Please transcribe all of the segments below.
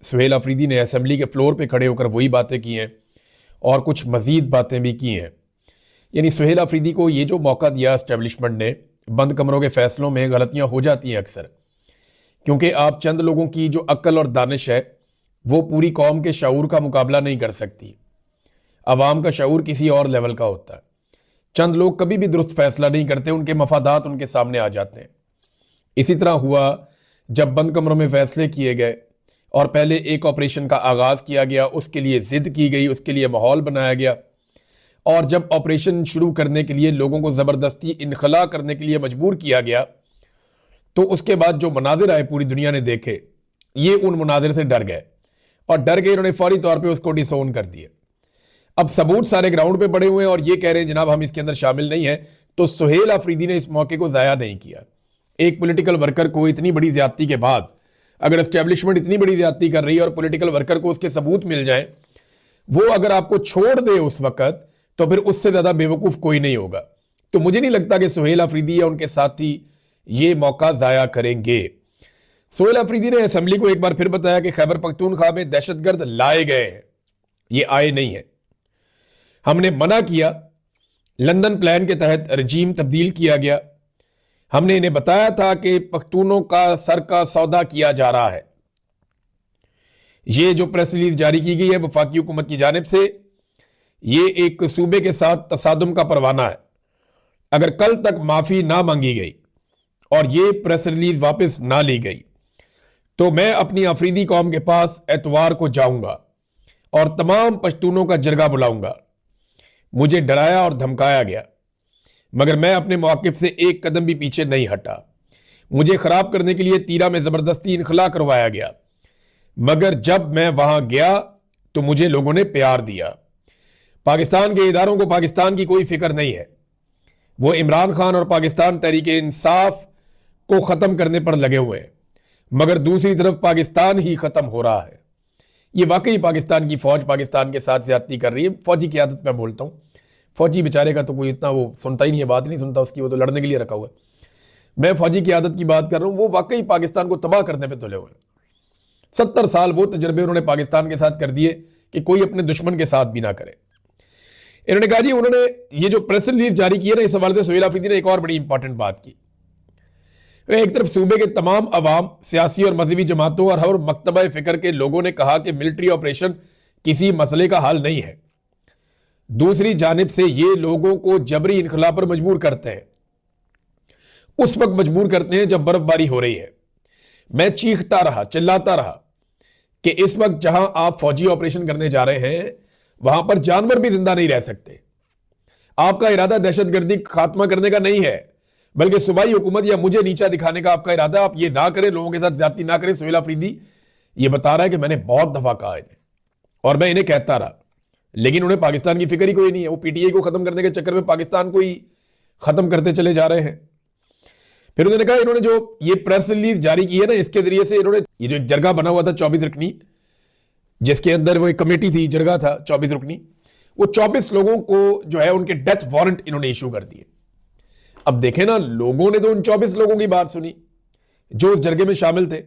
सुहेल अफरीदी ने असेंबली के फ्लोर पे खड़े होकर वही बातें की हैं और कुछ मजीद बातें भी की हैं। यानी सुहेल अफरीदी को ये जो मौका दिया एस्टेब्लिशमेंट ने, बंद कमरों के फैसलों में गलतियां हो जाती हैं अक्सर, क्योंकि आप चंद लोगों की जो अक्ल और दानिश है वो पूरी कौम के शऊर का मुकाबला नहीं कर सकती। अवाम का शऊर किसी और लेवल का होता है। चंद लोग कभी भी दुरुस्त फैसला नहीं करते, उनके मफादात उनके सामने आ जाते हैं। इसी तरह हुआ जब बंद कमरों में फैसले किए गए और पहले एक ऑपरेशन का आगाज किया गया, उसके लिए जिद की गई, उसके लिए माहौल बनाया गया, और जब ऑपरेशन शुरू करने के लिए लोगों को ज़बरदस्ती इनखला करने के लिए मजबूर किया गया, तो उसके बाद जो मनाजिर आए पूरी दुनिया ने देखे, ये उन मनाजिर से डर गए और डर गए, इन्होंने फौरी तौर पे उसको डिसोन कर दिए। अब सबूत सारे ग्राउंड पे पड़े हुए हैं और ये कह रहे हैं जनाब हम इसके अंदर शामिल नहीं है। तो सुहेल अफरीदी ने इस मौके को ज़ाया नहीं किया। एक पॉलिटिकल वर्कर को इतनी बड़ी ज्यादती के बाद अगर एस्टेब्लिशमेंट इतनी बड़ी ज्यादती कर रही है और पॉलिटिकल वर्कर को उसके सबूत मिल जाए, वो अगर आपको छोड़ दे उस वक्त, तो फिर उससे ज्यादा बेवकूफ कोई नहीं होगा। तो मुझे नहीं लगता कि सुहेल अफरीदी या उनके साथी ये मौका जाया करेंगे। सुहेल अफरीदी ने असेंबली को एक बार फिर बताया कि खैबर पख्तूनख्वा में दहशतगर्द लाए गए हैं, ये आए नहीं है। हमने मना किया, लंदन प्लान के तहत रजीम तब्दील किया गया। हमने इन्हें बताया था कि पख्तूनों का सर का सौदा किया जा रहा है। यह जो प्रेस रिलीज जारी की गई है वफाकी हुकूमत की जानिब से, यह एक सूबे के साथ तसादुम का परवाना है। अगर कल तक माफी ना मांगी गई और यह प्रेस रिलीज वापस ना ली गई, तो मैं अपनी अफरीदी कौम के पास एतवार को जाऊंगा और तमाम पश्तूनों का जरगा बुलाऊंगा। मुझे डराया और धमकाया गया, मगर मैं अपने मौक़िफ़ से एक कदम भी पीछे नहीं हटा। मुझे खराब करने के लिए तीरा में जबरदस्ती इनखला करवाया गया, मगर जब मैं वहां गया तो मुझे लोगों ने प्यार दिया। पाकिस्तान के इदारों को पाकिस्तान की कोई फिक्र नहीं है। वो इमरान खान और पाकिस्तान तहरीक इंसाफ को खत्म करने पर लगे हुए हैं, मगर दूसरी तरफ पाकिस्तान ही खत्म हो रहा है। ये वाकई पाकिस्तान की फौज पाकिस्तान के साथ ज्यादती कर रही है। फौजी की आदत मैं बोलता हूँ, फौजी बेचारे का तो कोई इतना वो सुनता ही नहीं है, बात नहीं सुनता उसकी, वो तो लड़ने के लिए रखा हुआ है। मैं फौजी की आदत की बात कर रहा हूँ, वो वाकई पाकिस्तान को तबाह करने पे तुले हुए हैं। 70 साल वो तजर्बे उन्होंने पाकिस्तान के साथ कर दिए कि कोई अपने दुश्मन के साथ भी ना करे। इन्होंने कहा जी, उन्होंने ये जो प्रेस रिलीज जारी की है ना, इस हवाले से सुहेल अफरीदी ने एक और बड़ी इंपॉर्टेंट बात की। एक तरफ सूबे के तमाम अवाम, सियासी और मजहबी जमातों और हर मकतबा फिक्र के लोगों ने कहा कि मिलिट्री ऑपरेशन किसी मसले का हल नहीं है। दूसरी जानिब से ये लोगों को जबरी इनखला पर मजबूर करते हैं। उस वक्त मजबूर करते हैं जब बर्फबारी हो रही है। मैं चीखता रहा, चिल्लाता रहा कि इस वक्त जहां आप फौजी ऑपरेशन करने जा रहे हैं, वहां पर जानवर भी जिंदा नहीं रह सकते। आपका इरादा दहशतगर्दी खात्मा करने का नहीं है, बल्कि सूबाई हुकूमत या मुझे नीचा दिखाने का आपका इरादा। आप ये ना करें, लोगों के साथ ज्यादती ना करें। सुहेल अफरीदी ये बता रहा है कि मैंने बहुत दफा कहा इन्हें और मैं इन्हें कहता रहा, लेकिन उन्हें पाकिस्तान की फिक्र ही कोई नहीं है। वो पीटीआई को खत्म करने के चक्कर में पाकिस्तान को ही खत्म करते चले जा रहे हैं। फिर उन्होंने कहा, इन्होंने जो ये प्रेस रिलीज जारी की है ना, इसके जरिए से इन्होंने ये जो जरगा बना हुआ था 24 रुकनी, जिसके अंदर वो एक कमेटी थी, जरगा था 24 रुकनी, वो 24 लोगों को जो है उनके डेथ वारंट इन्होंने इशू कर दिए। अब देखें ना, लोगों ने तो उन 24 लोगों की बात सुनी जो उस जरगे में शामिल थे,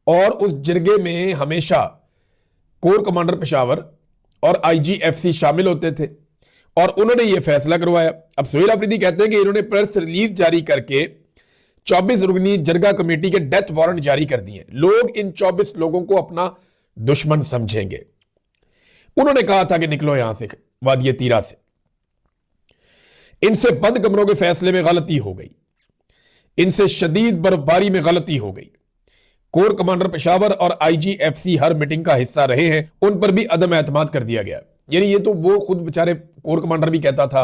और उस जरगे में हमेशा कोर कमांडर पेशावर और आईजीएफसी शामिल होते थे और उन्होंने यह फैसला करवाया। अब सुहेल अफरीदी कहते हैं कि इन्होंने प्रेस रिलीज जारी करके 24 रुकनी जरगा कमेटी के डेथ वारंट जारी कर दिए। लोग इन 24 लोगों को अपना दुश्मन समझेंगे। उन्होंने कहा था कि निकलो यहां से, वादिये तीरा से। इनसे बंद कमरों के फैसले में गलती हो गई, इनसे शदीद बर्फबारी में गलती हो गई। कोर कमांडर पेशावर और आईजीएफसी हर मीटिंग का हिस्सा रहे हैं, उन पर भी अदम एतमाद कर दिया गया। यानी ये तो वो खुद बेचारे कोर कमांडर भी कहता था